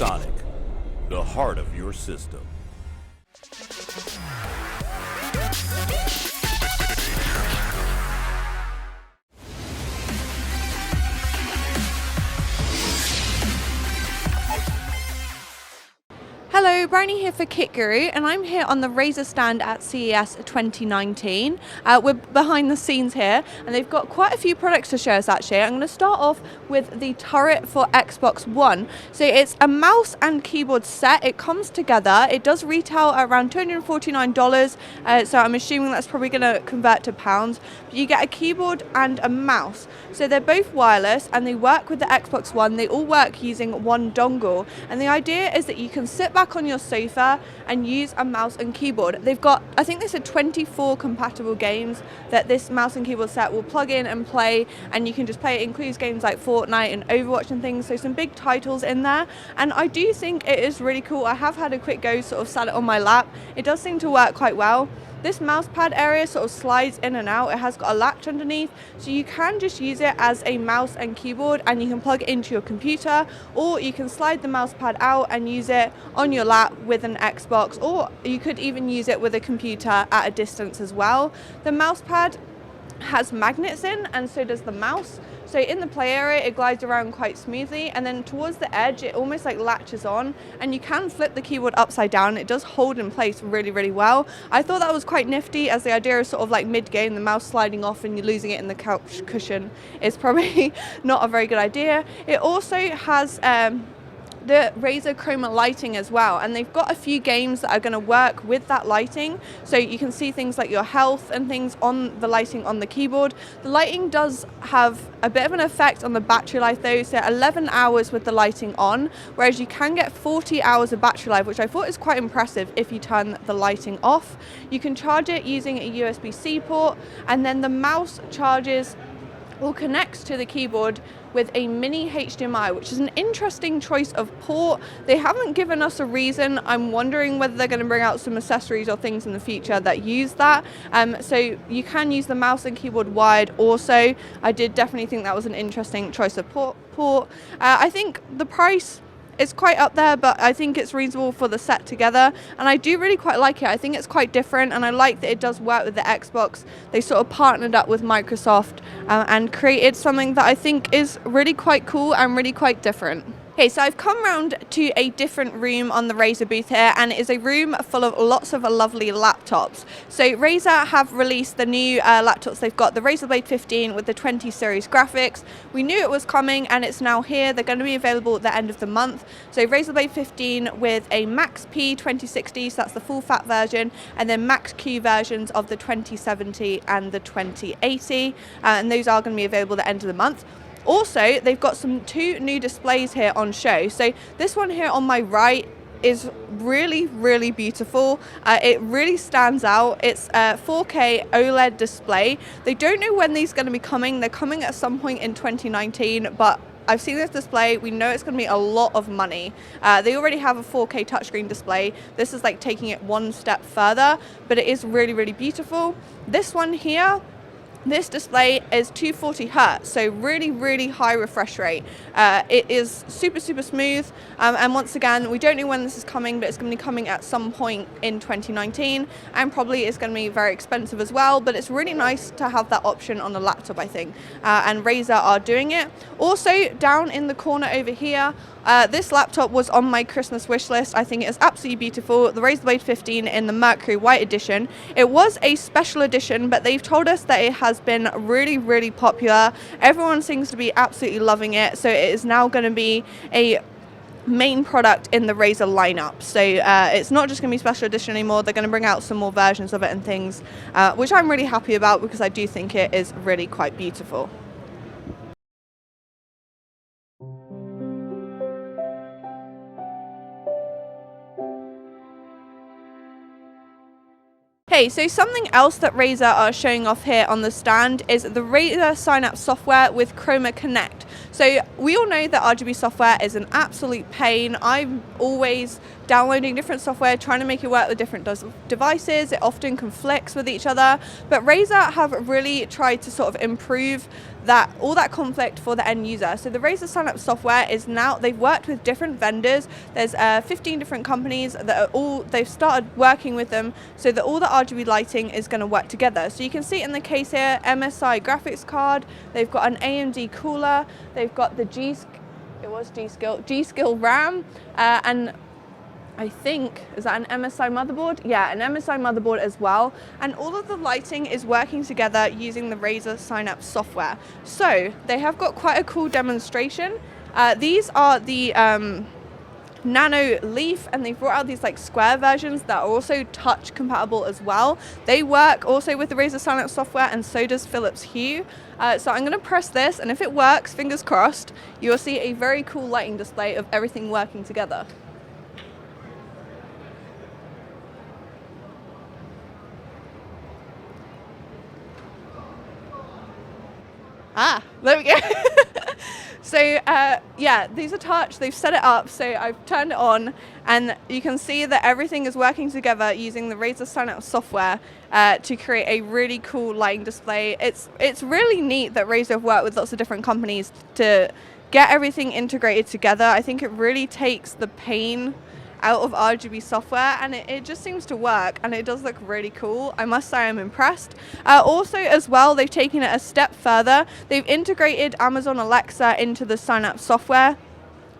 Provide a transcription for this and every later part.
Panasonic, the heart of your system. Hello, Briony here for Kit Guru, and I'm here on the Razer stand at CES 2019. We're behind the scenes here, and they've got quite a few products to show us actually. I'm going to start off with the turret for Xbox One. So it's a mouse and keyboard set. It comes together. It does retail at around $249, so I'm assuming that's probably going to convert to pounds. But you get a keyboard and a mouse. So they're both wireless, and they work with the Xbox One. They all work using one dongle, and the idea is that you can sit back on your sofa and use a mouse and keyboard. They've got, I think they said 24 compatible games that this mouse and keyboard set will plug in and play, and you can just play. It includes games like Fortnite and Overwatch and things, so some big titles in there, and I do think it is really cool. I have had a quick go, sort of sat it on my lap. It does seem to work quite well. This mouse pad area sort of slides in and out. It has got a latch underneath, so you can just use it as a mouse and keyboard, and you can plug it into your computer, or you can slide the mouse pad out and use it on your lap with an Xbox, or you could even use it with a computer at a distance as well. The mouse pad has magnets in, and so does the mouse. So in the play area, it glides around quite smoothly, and then towards the edge, it almost like latches on, and you can flip the keyboard upside down. It does hold in place really, really well. I thought that was quite nifty, as the idea is sort of like mid-game, the mouse sliding off and you're losing it in the couch cushion is probably not a very good idea. It also has the Razer Chroma lighting as well, and they've got a few games that are going to work with that lighting, so you can see things like your health and things on the lighting on the keyboard. The lighting does have a bit of an effect on the battery life though, so 11 hours with the lighting on, whereas you can get 40 hours of battery life, which I thought is quite impressive if you turn the lighting off. You can charge it using a USB-C port, and then the mouse charges or connects to the keyboard with a mini HDMI, which is an interesting choice of port. They haven't given us a reason. I'm wondering whether they're going to bring out some accessories or things in the future that use that. So you can use the mouse and keyboard wired also. I did definitely think that was an interesting choice of port. I think the price, it's quite up there, but I think it's reasonable for the set together, and I do really quite like it. I think it's quite different, and I like that it does work with the Xbox. They sort of partnered up with Microsoft and created something that I think is really quite cool and really quite different. Okay, so I've come round to a different room on the Razer booth here, and it is a room full of lots of lovely laptops. So Razer have released the new laptops. They've got the Razer Blade 15 with the 20 series graphics. We knew it was coming, and it's now here. They're going to be available at the end of the month. So Razer Blade 15 with a Max P 2060, so that's the full fat version, and then Max Q versions of the 2070 and the 2080, and those are going to be available at the end of the month. Also, they've got two new displays here on show. So this one here on my right is really, really beautiful. It really stands out. It's a 4K OLED display. They don't know when these are going to be coming. They're coming at some point in 2019, but I've seen this display. We know it's going to be a lot of money. They already have a 4K touchscreen display. This is like taking it one step further, but it is really, really beautiful. This one here, this display is 240 Hz, so really, really high refresh rate. It is super, super smooth, and once again, we don't know when this is coming, but it's going to be coming at some point in 2019, and probably it's going to be very expensive as well, but it's really nice to have that option on the laptop, I think, and Razer are doing it. Also, down in the corner over here, this laptop was on my Christmas wish list. I think it is absolutely beautiful. The Razer Blade 15 in the Mercury White Edition. It was a special edition, but they've told us that it has been really, really popular. Everyone seems to be absolutely loving it, so it is now going to be a main product in the Razer lineup. So it's not just going to be special edition anymore. They're going to bring out some more versions of it and things, which I'm really happy about, because I do think it is really quite beautiful. Okay, so something else that Razer are showing off here on the stand is the Razer Synapse software with Chroma Connect. So we all know that RGB software is an absolute pain. I'm always downloading different software, trying to make it work with different devices. It often conflicts with each other, but Razer have really tried to sort of improve all that conflict for the end user. So the Razer Synapse software is now, they've worked with different vendors. There's 15 different companies that are they've started working with them so that all the RGB lighting is going to work together. So you can see in the case here, MSI graphics card, they've got an AMD cooler, they've got the G-Skill RAM, and I think, is that an MSI motherboard? Yeah, an MSI motherboard as well. And all of the lighting is working together using the Razer Synapse software. So they have got quite a cool demonstration. These are the Nano Leaf, and they've brought out these like square versions that are also touch compatible as well. They work also with the Razer Synapse software, and so does Philips Hue. So I'm going to press this, and if it works, fingers crossed, you'll see a very cool lighting display of everything working together. There we go. So yeah, these are touch, they've set it up, so I've turned it on, and you can see that everything is working together using the Razer Synapse software to create a really cool lighting display. It's really neat that Razer have worked with lots of different companies to get everything integrated together. I think it really takes the pain out of RGB software, and it just seems to work, and it does look really cool. I must say I'm impressed. Also as well, they've taken it a step further. They've integrated Amazon Alexa into the Synapse software.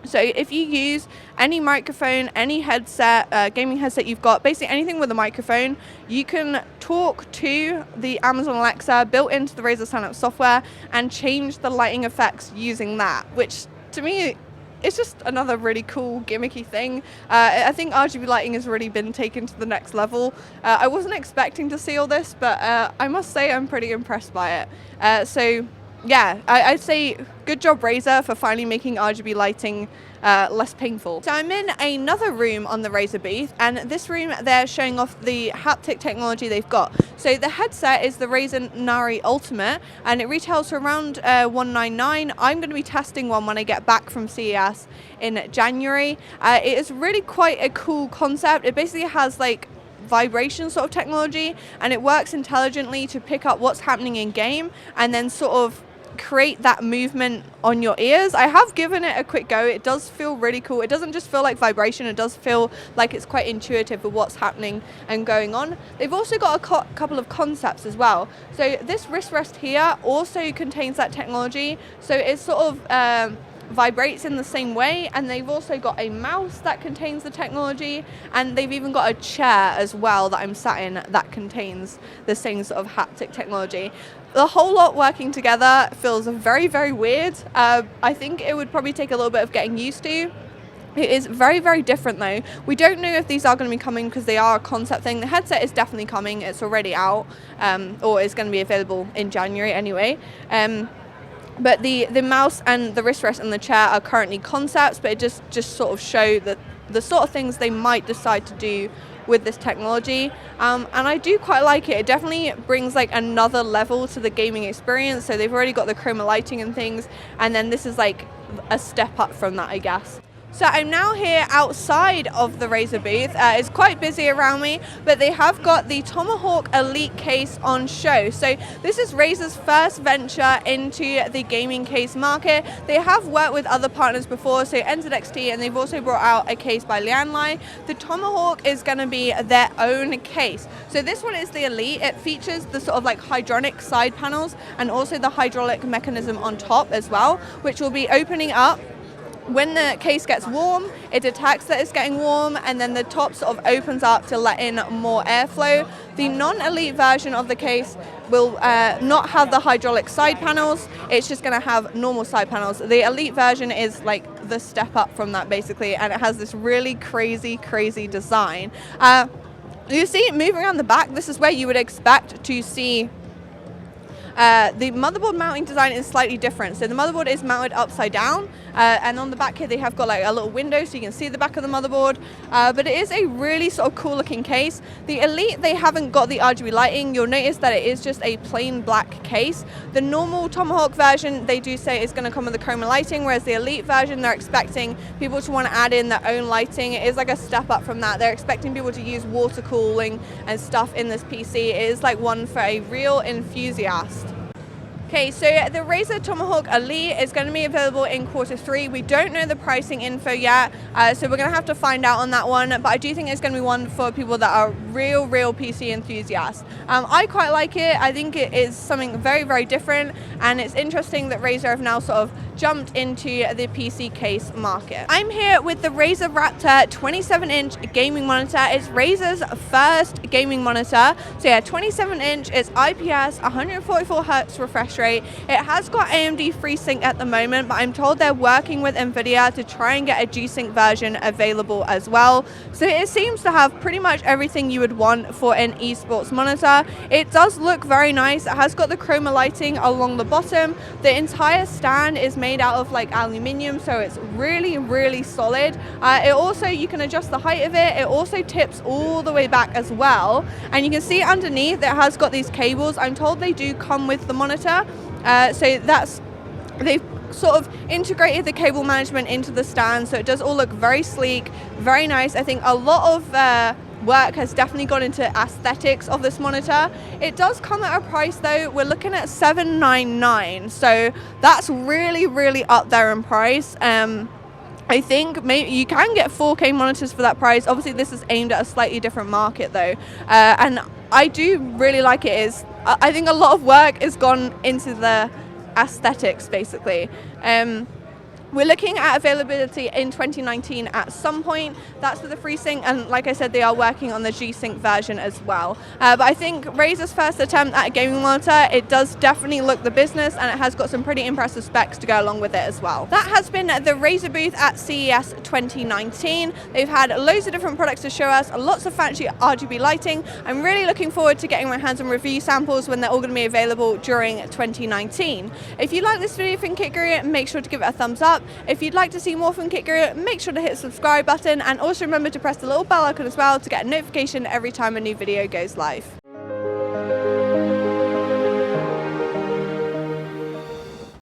So if you use any microphone, any headset, gaming headset you've got, basically anything with a microphone, you can talk to the Amazon Alexa built into the Razer Synapse software and change the lighting effects using that, which to me, it's just another really cool gimmicky thing. I think RGB lighting has really been taken to the next level. I wasn't expecting to see all this, but I must say I'm pretty impressed by it. So yeah, I'd say good job Razer for finally making RGB lighting less painful. So I'm in another room on the Razer booth, and this room they're showing off the haptic technology they've got. So the headset is the Razer Nari Ultimate, and it retails for around $199. I'm going to be testing one when I get back from CES in January. It is really quite a cool concept. It basically has like vibration sort of technology, and it works intelligently to pick up what's happening in game and then sort of create that movement on your ears. I have given it a quick go. It does feel really cool. It doesn't just feel like vibration, it does feel like it's quite intuitive with what's happening and going on. They've also got a couple of concepts as well. So this wrist rest here also contains that technology, so it sort of vibrates in the same way, and they've also got a mouse that contains the technology, and they've even got a chair as well that I'm sat in that contains the same sort of haptic technology. The whole lot working together feels very, very weird. I think it would probably take a little bit of getting used to. It is very, very different though. We don't know if these are going to be coming because they are a concept thing. The headset is definitely coming. It's already out, or is going to be available in January anyway. But the mouse and the wrist rest and the chair are currently concepts, but it just sort of show that the sort of things they might decide to do with this technology, and I do quite like it. It definitely brings like another level to the gaming experience. So they've already got the chroma lighting and things, and then this is like a step up from that, I guess. So I'm now here outside of the Razer booth. It's quite busy around me, but they have got the Tomahawk Elite case on show. So this is Razer's first venture into the gaming case market. They have worked with other partners before, so NZXT, and they've also brought out a case by Lianlai. The Tomahawk is going to be their own case. So this one is the Elite. It features the sort of like hydronic side panels and also the hydraulic mechanism on top as well, which will be opening up. When the case gets warm, it detects that it's getting warm, and then the top sort of opens up to let in more airflow. The non-elite version of the case will not have the hydraulic side panels. It's just going to have normal side panels. The elite version is like the step up from that basically, and it has this really crazy design. You see, moving around the back, this is where you would expect to see The motherboard mounting design is slightly different. So the motherboard is mounted upside down, and on the back here they have got like a little window so you can see the back of the motherboard, but it is a really sort of cool looking case. The Elite, they haven't got the RGB lighting. You'll notice that it is just a plain black case. The normal Tomahawk version, they do say is going to come with the Chroma lighting, whereas the Elite version, they're expecting people to want to add in their own lighting. It is like a step up from that. They're expecting people to use water cooling and stuff in this PC. It is like one for a real enthusiast. Okay, so the Razer Tomahawk Elite is going to be available in Q3. We don't know the pricing info yet, so we're going to have to find out on that one, but I do think it's going to be one for people that are real PC enthusiasts. I quite like it. I think it is something very, very different, and it's interesting that Razer have now sort of jumped into the PC case market. I'm here with the Razer Raptor 27-inch gaming monitor. It's Razer's first gaming monitor. So yeah, 27-inch, it's IPS, 144 Hz refresh rate. It has got AMD FreeSync at the moment, but I'm told they're working with NVIDIA to try and get a G-Sync version available as well. So it seems to have pretty much everything you would want for an esports monitor. It does look very nice. It has got the Chroma lighting along the bottom. The entire stand is made out of like aluminium, so it's really solid. It also, you can adjust the height of it. It also tips all the way back as well, and you can see underneath it has got these cables. I'm told they do come with the monitor, so they've sort of integrated the cable management into the stand, so it does all look very sleek, very nice. I think a lot of work has definitely gone into aesthetics of this monitor. It does come at a price though. We're looking at $799, so that's really up there in price. I think maybe you can get 4K monitors for that price. Obviously this is aimed at a slightly different market though, and I do really like it. I think a lot of work has gone into the aesthetics basically. We're looking at availability in 2019 at some point. That's for the FreeSync, and like I said, they are working on the G-Sync version as well. But I think Razer's first attempt at a gaming monitor, it does definitely look the business, and it has got some pretty impressive specs to go along with it as well. That has been the Razer booth at CES 2019. They've had loads of different products to show us, lots of fancy RGB lighting. I'm really looking forward to getting my hands on review samples when they're all going to be available during 2019. If you like this video from KitGuru, make sure to give it a thumbs up. If you'd like to see more from KitGuru, make sure to hit the subscribe button, and also remember to press the little bell icon as well to get a notification every time a new video goes live.